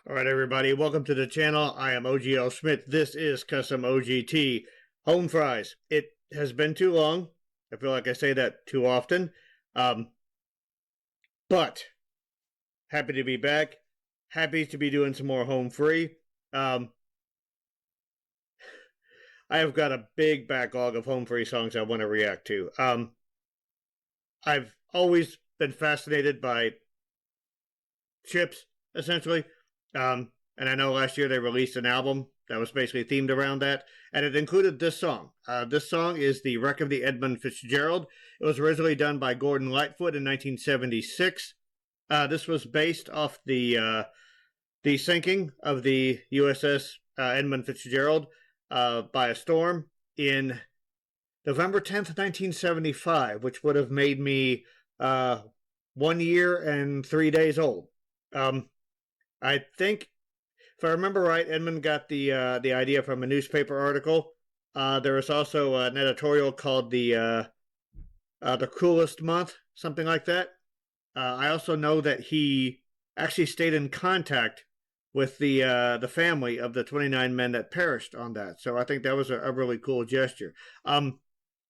Alright everybody, welcome to the channel. I am OGL Schmitt. This is Custom OGT. Home fries. It has been too long. I feel like I say that too often. But happy to be back. Happy to be doing some more home free. I have got a big backlog of home free songs I want to react to. I've always been fascinated by chips, essentially. And I know last year they released an album that was basically themed around that, and it included this song. This song is The Wreck of the Edmund Fitzgerald. It was originally done by Gordon Litefoot in 1976. This was based off the sinking of the USS Edmund Fitzgerald by a storm in November 10th, 1975, which would have made me 1 year and 3 days old. I think, if I remember right, Edmund got the idea from a newspaper article. There was also an editorial called the Coolest Month, something like that. I also know that he actually stayed in contact with the family of the 29 men that perished on that. So I think that was a really cool gesture.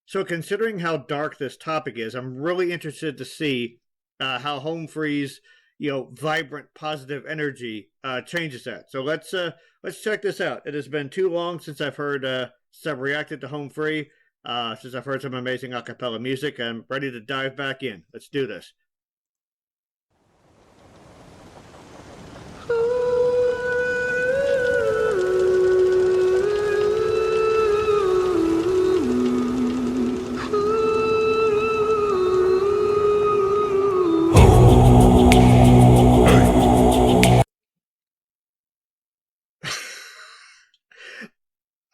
So considering how dark this topic is, I'm really interested to see how home freeze, vibrant, positive energy changes that. So let's check this out. It has been too long since I've reacted to home free, since I've heard some amazing a cappella music. I'm ready to dive back in. Let's do this.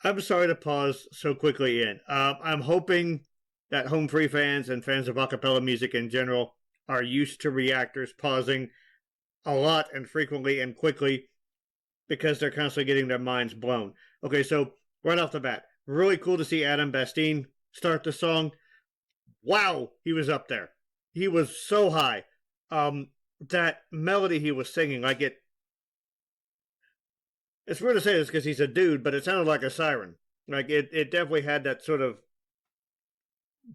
I'm sorry to pause so quickly in. I'm hoping that home free fans and fans of a cappella music in general are used to reactors pausing a lot and frequently and quickly because they're constantly getting their minds blown. Okay, so right off the bat, really cool to see Adam Bastine start the song. Wow, he was up there. He was so high. That melody he was singing, it's weird to say this because he's a dude, but it sounded like a siren. Like, it definitely had that sort of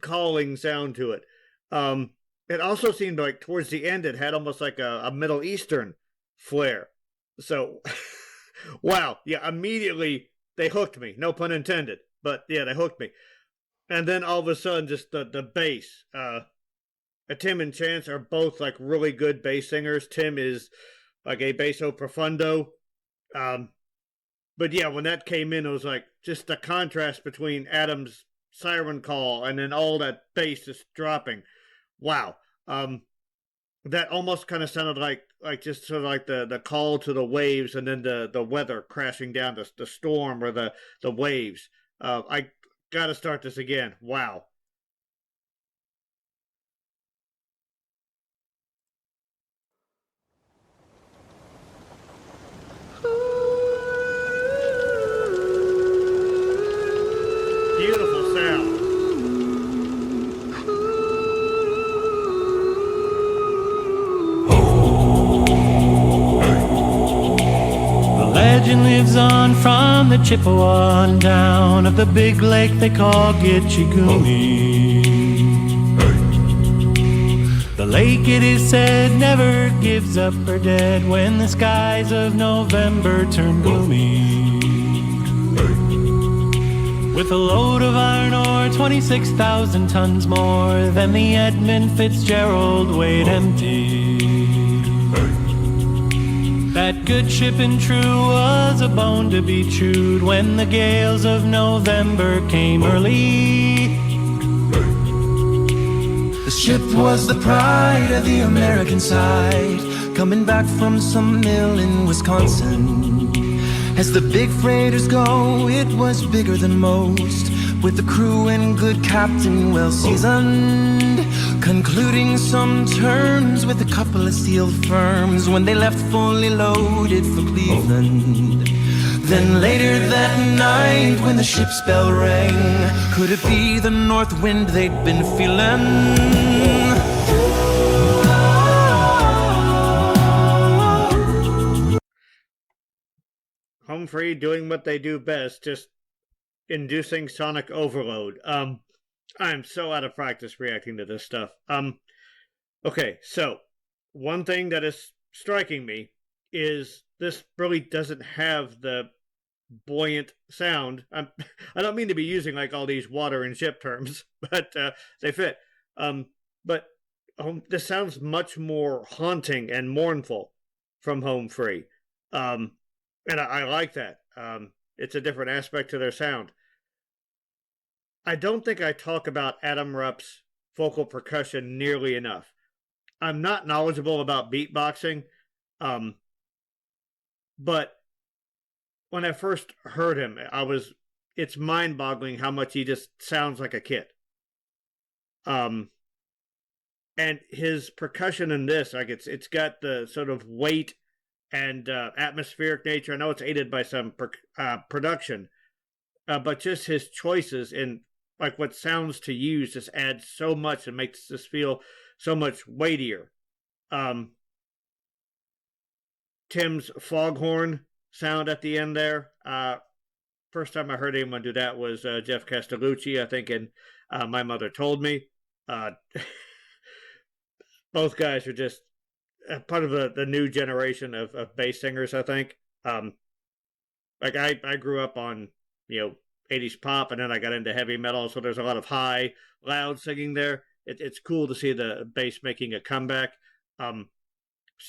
calling sound to it. It also seemed like towards the end it had almost like a Middle Eastern flair. So, wow. Yeah, immediately they hooked me. No pun intended. But, yeah, they hooked me. And then all of a sudden, just the bass. Tim and Chance are both, like, really good bass singers. Tim is like a basso profundo. But yeah, when that came in, it was like just the contrast between Adam's siren call and then all that bass just dropping. Wow. That almost kind of sounded like just sort of like the call to the waves and then the weather crashing down, the storm or the waves. I gotta start this again. Wow. Beautiful sound. The legend lives on from the Chippewa and down of the big lake they call Gitchigumi. The lake, it is said, never gives up her dead when the skies of November turn gloomy. With a load of iron ore, 26,000 tons more than the Edmund Fitzgerald weighed empty. That good ship and true was a bone to be chewed when the gales of November came early. The ship was the pride of the American side, coming back from some mill in Wisconsin. As the big freighters go, it was bigger than most, with the crew and good captain well seasoned, concluding some terms with a couple of steel firms when they left fully loaded for Cleveland. Then later that night when the ship's bell rang, could it be the north wind they'd been feeling? Home free doing what they do best, just inducing sonic overload. I'm so out of practice reacting to this stuff. Okay, so one thing that is striking me is this really doesn't have the buoyant sound. I don't mean to be using like all these water and ship terms, but they fit. But this sounds much more haunting and mournful from Home Free. And I like that. It's a different aspect to their sound. I don't think I talk about Adam Rupp's vocal percussion nearly enough. I'm not knowledgeable about beatboxing, but when I first heard him, it's mind-boggling how much he just sounds like a kid. And his percussion in this, like it's got the sort of weight and atmospheric nature. I know it's aided by some production, but just his choices in like what sounds to use just adds so much and makes this feel so much weightier. Tim's foghorn sound at the end there. First time I heard anyone do that was Jeff Castellucci, I think, in My Mother Told Me. Both guys are just part of the new generation of bass singers, I think. Like I grew up on, 80s pop, and then I got into heavy metal, so there's a lot of high, loud singing there. It's cool to see the bass making a comeback. So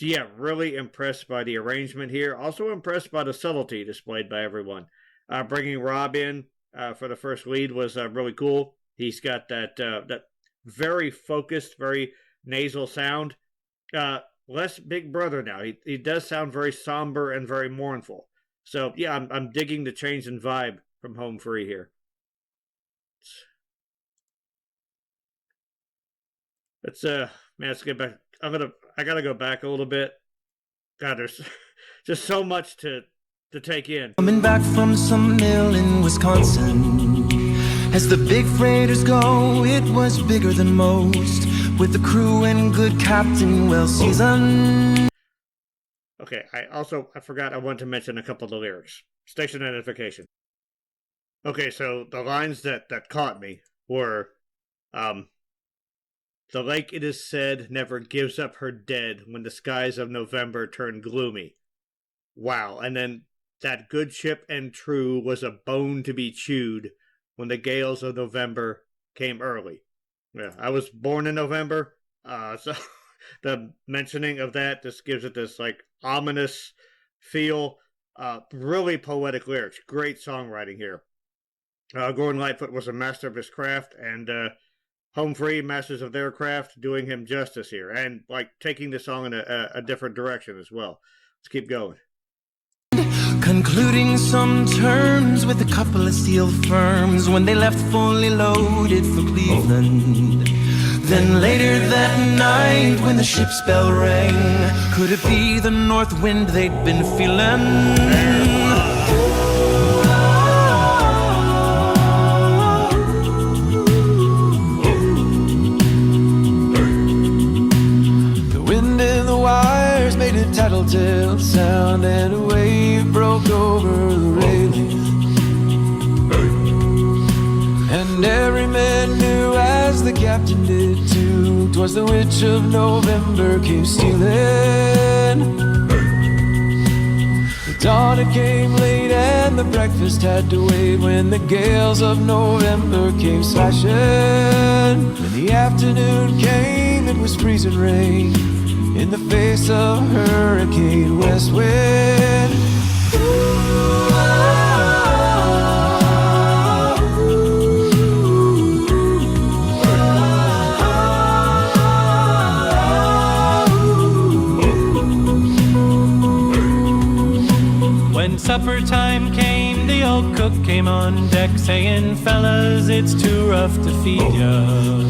yeah, really impressed by the arrangement here. Also impressed by the subtlety displayed by everyone. Bringing Rob in for the first lead was really cool. He's got that very focused, very nasal sound. Less Big Brother now. He does sound very somber and very mournful. So yeah, I'm digging the change in vibe from Home Free here. Let's get back. I gotta go back a little bit. God, there's just so much to take in. Coming back from some mill in Wisconsin. As the big freighters go, it was bigger than most. With the crew and good captain, well seasoned. Okay, I forgot I wanted to mention a couple of the lyrics. Station identification. Okay, so the lines that caught me were, the lake, it is said, never gives up her dead when the skies of November turn gloomy. Wow. And then that good ship and true was a bone to be chewed when the gales of November came early. Yeah, I was born in November, so the mentioning of that just gives it this like ominous feel. Really poetic lyrics. Great songwriting here. Gordon Litefoot was a master of his craft, and Home Free, masters of their craft, doing him justice here, and like taking the song in a different direction as well. Let's keep going. Concluding some terms with a couple of steel firms when they left fully loaded for Cleveland. Then later that night when the ship's bell rang, could it be the north wind they'd been feeling? Tattletale sound and a wave broke over the railing. And every man knew, as the captain did too, 'twas the witch of November came stealing. The dawn it came late and the breakfast had to wait when the gales of November came slashing. When the afternoon came, it was freezing rain in the face of hurricane west wind. When supper time came, the old cook came on deck saying, fellas, it's too rough to feed ya.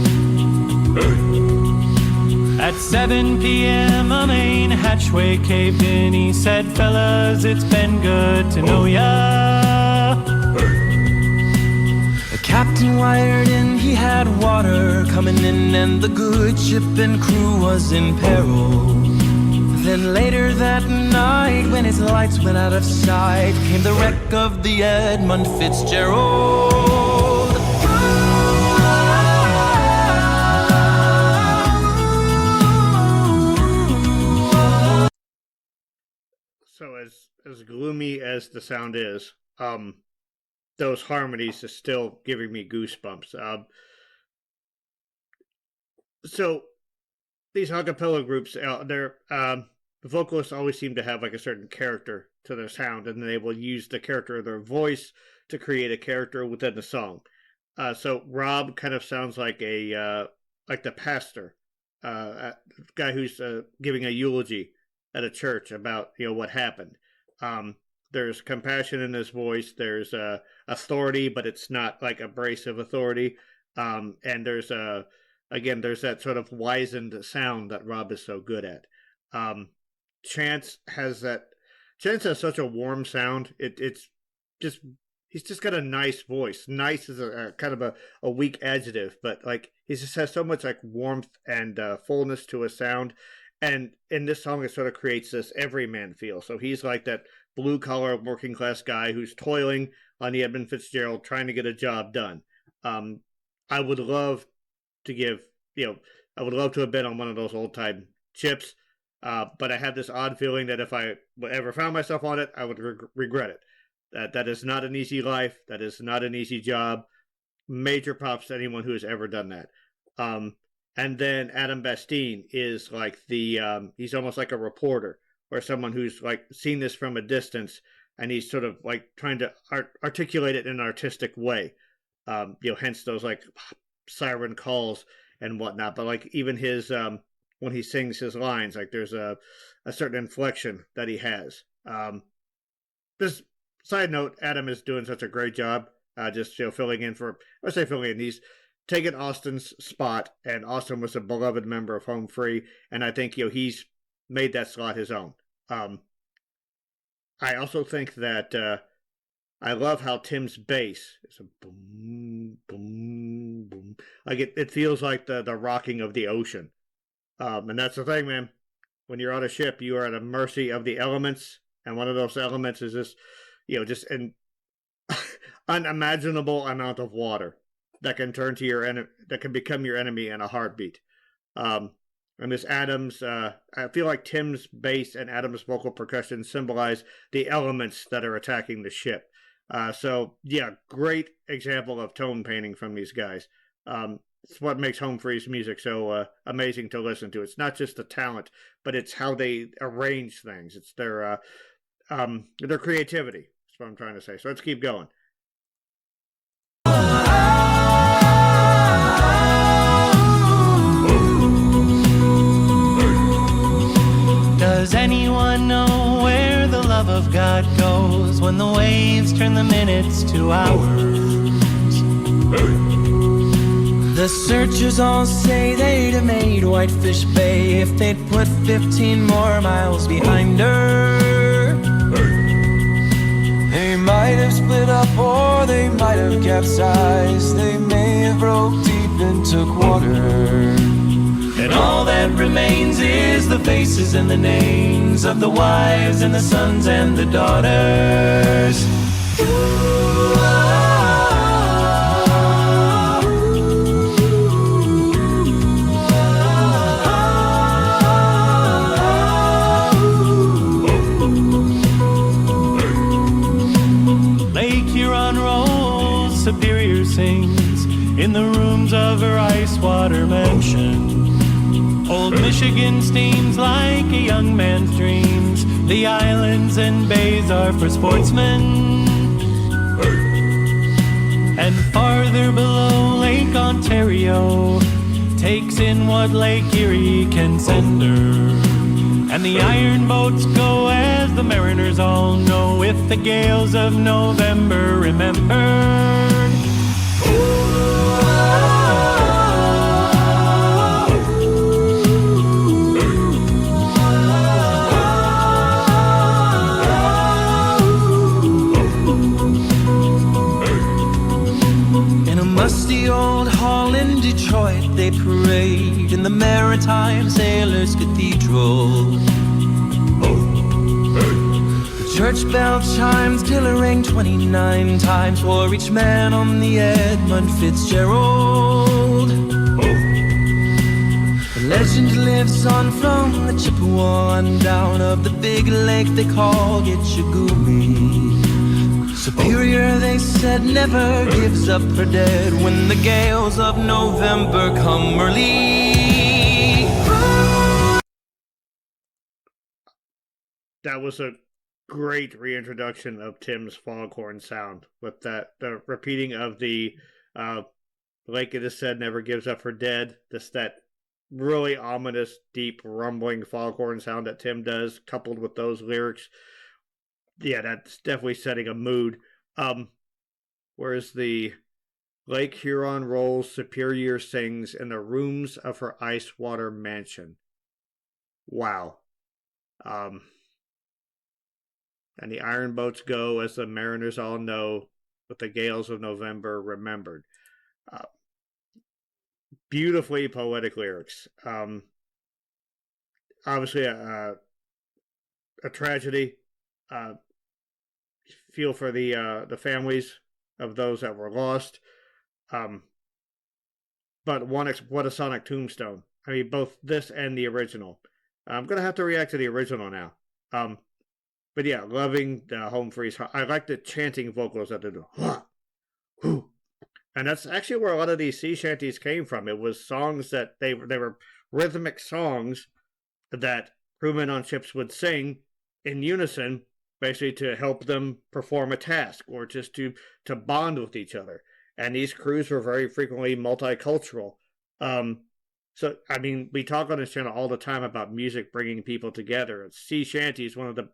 At 7 p.m. a main hatchway caved in. He said, fellas, it's been good to know ya. The captain wired in, he had water coming in, and the good ship and crew was in peril. Then later that night, when his lights went out of sight, came the wreck of the Edmund Fitzgerald. So as gloomy as the sound is, those harmonies is still giving me goosebumps. So these a cappella groups, the vocalists always seem to have like a certain character to their sound, and they will use the character of their voice to create a character within the song. So Rob kind of sounds like the pastor, guy who's giving a eulogy at a church about what happened. There's compassion in his voice. There's authority, but it's not like abrasive authority. And there's there's that sort of wizened sound that Rob is so good at. Chance has such a warm sound. It's just, he's just got a nice voice. Nice is a kind of a weak adjective, but like he just has so much like warmth and fullness to his sound. And in this song, it sort of creates this everyman feel. So he's like that blue collar working class guy who's toiling on the Edmund Fitzgerald, trying to get a job done. I would love to have been on one of those old time chips. But I have this odd feeling that if I ever found myself on it, I would regret it. That is not an easy life. That is not an easy job. Major props to anyone who has ever done that. And then Adam Bastine is like he's almost like a reporter or someone who's like seen this from a distance, and he's sort of like trying to articulate it in an artistic way. Hence those like siren calls and whatnot. But like even his when he sings his lines, like there's a certain inflection that he has. This side note, Adam is doing such a great job, just filling in for. I say filling in. He's taken Austin's spot, and Austin was a beloved member of Home Free, and I think he's made that slot his own. I also think that I love how Tim's bass is a boom, boom, boom. Like it feels like the rocking of the ocean. And that's the thing, man. When you're on a ship, you are at the mercy of the elements, and one of those elements is this, just an unimaginable amount of water that can turn to your enemy, that can become your enemy in a heartbeat. And this Adams, I feel like Tim's bass and Adams' vocal percussion symbolize the elements that are attacking the ship. So yeah, great example of tone painting from these guys. It's what makes Home Free's music so amazing to listen to. It's not just the talent, but it's how they arrange things. It's their creativity. That's what I'm trying to say. So let's keep going. Does anyone know where the love of God goes when the waves turn the minutes to hours? The searchers all say they'd have made Whitefish Bay if they'd put 15 more miles behind her. They might have split up or they might have capsized. They may have broke deep and took water. And all that remains is the faces and the names of the wives and the sons and the daughters. Lake Huron rolls, Superior sings in the rooms of her ice water mansion. Old Michigan steams like a young man's dreams. The islands and bays are for sportsmen. And farther below, Lake Ontario takes in what Lake Erie can send her. And the iron boats go, as the mariners all know, with the gales of November remembered. Musty old hall in Detroit, they parade in the Maritime Sailors Cathedral. church bell chimes till it rang 29 times for each man on the Edmund Fitzgerald. The legend lives on from the Chippewa on down of the big lake they call Gitchagumi. Superior, they said, never gives up her dead when the gales of November come early. That was a great reintroduction of Tim's foghorn sound with the repeating of the like it is said, never gives up her dead. That really ominous, deep, rumbling foghorn sound that Tim does, coupled with those lyrics. Yeah, that's definitely setting a mood. Whereas the Lake Huron rolls, Superior sings in the rooms of her ice water mansion. Wow. And the iron boats go, as the mariners all know, with the gales of November remembered. Beautifully poetic lyrics. Obviously, a tragedy. Feel for the families of those that were lost. But what a sonic tombstone. I mean, both this and the original. I'm gonna have to react to the original now. But yeah, loving the Home Free's. I like the chanting vocals that they do. And that's actually where a lot of these sea shanties came from. It was songs that they were rhythmic songs that crewmen on ships would sing in unison, basically to help them perform a task or just to bond with each other. And these crews were very frequently multicultural. So, I mean, we talk on this channel all the time about music bringing people together. Sea shanty is one of the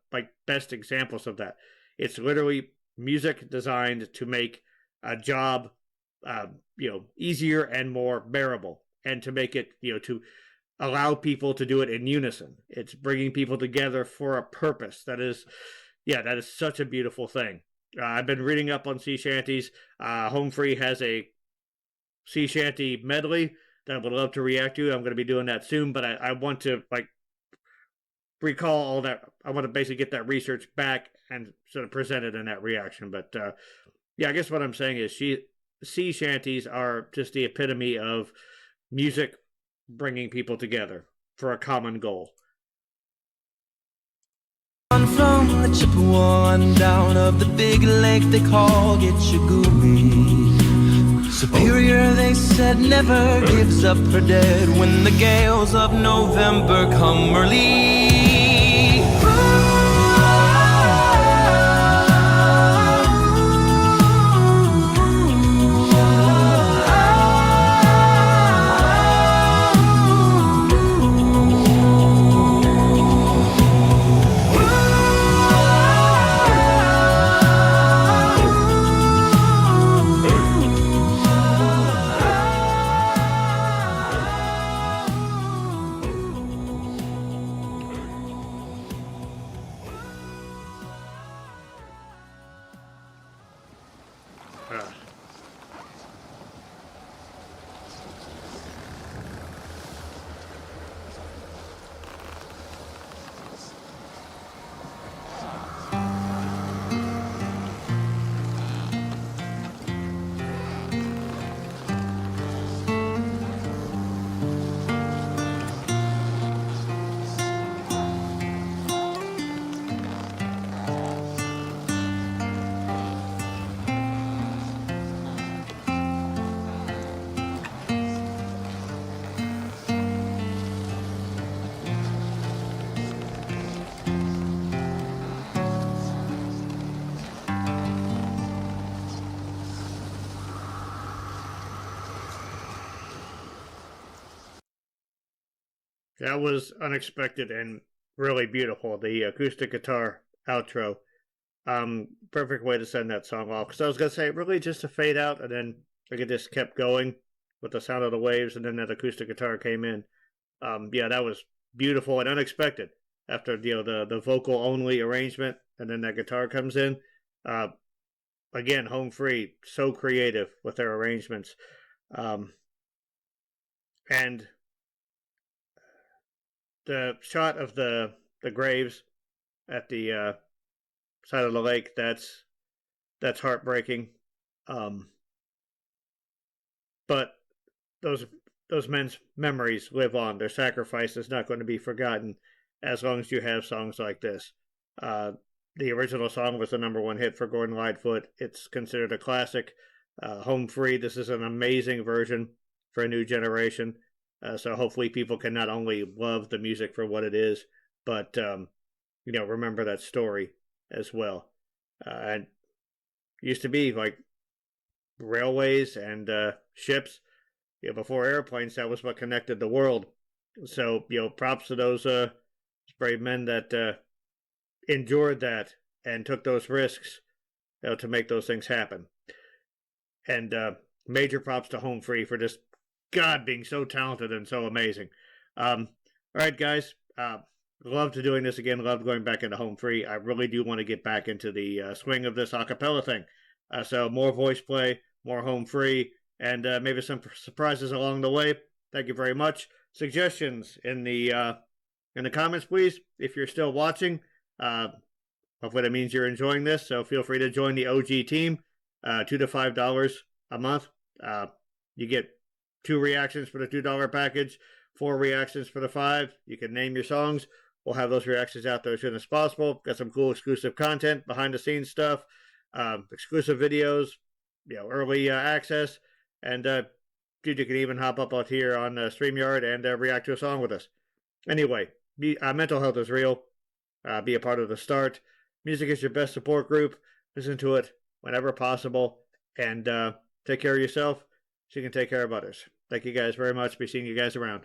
best examples of that. It's literally music designed to make a job, easier and more bearable, and to make it, to allow people to do it in unison. It's bringing people together for a purpose. That is such a beautiful thing. I've been reading up on sea shanties. Home Free has a sea shanty medley that I would love to react to. I'm going to be doing that soon, but I want to recall all that. I want to basically get that research back and sort of present it in that reaction. But I guess what I'm saying is sea shanties are just the epitome of music bringing people together for a common goal. From the Chippewa on down of the big lake they call Gitchagumi. Superior, they said, never gives up her dead when the gales of November come early. That was unexpected and really beautiful. The acoustic guitar outro. Perfect way to send that song off. Because I was going to say, really just a fade out, and then it just kept going with the sound of the waves, and then that acoustic guitar came in. That was beautiful and unexpected. After the vocal only arrangement, and then that guitar comes in. Again, Home Free, so creative with their arrangements. And the shot of the graves at the side of the lake, that's heartbreaking. But those men's memories live on. Their sacrifice is not going to be forgotten as long as you have songs like this. The original song was the #1 hit for Gordon Litefoot. It's considered a classic. Home Free, this is an amazing version for a new generation. So hopefully people can not only love the music for what it is, but remember that story as well. And used to be like railways and ships. Before airplanes, that was what connected the world. So props to those brave men that endured that and took those risks to make those things happen. And major props to Home Free for just God being so talented and so amazing. All right, guys. Loved doing this again. Loved going back into Home Free. I really do want to get back into the swing of this acapella thing. So more voice play, more Home Free, and maybe some surprises along the way. Thank you very much. Suggestions in the comments, please. If you're still watching, hopefully that means you're enjoying this. So feel free to join the OG team. $2 to $5 a month. You get 2 reactions for the $2 package, 4 reactions for the $5. You can name your songs. We'll have those reactions out there as soon as possible. Got some cool exclusive content, behind the scenes stuff, exclusive videos, early access, and dude, you can even hop up out here on StreamYard and react to a song with us. Anyway, mental health is real. Be a part of the start. Music is your best support group. Listen to it whenever possible, and take care of yourself so you can take care of others. Thank you guys very much. Be seeing you guys around.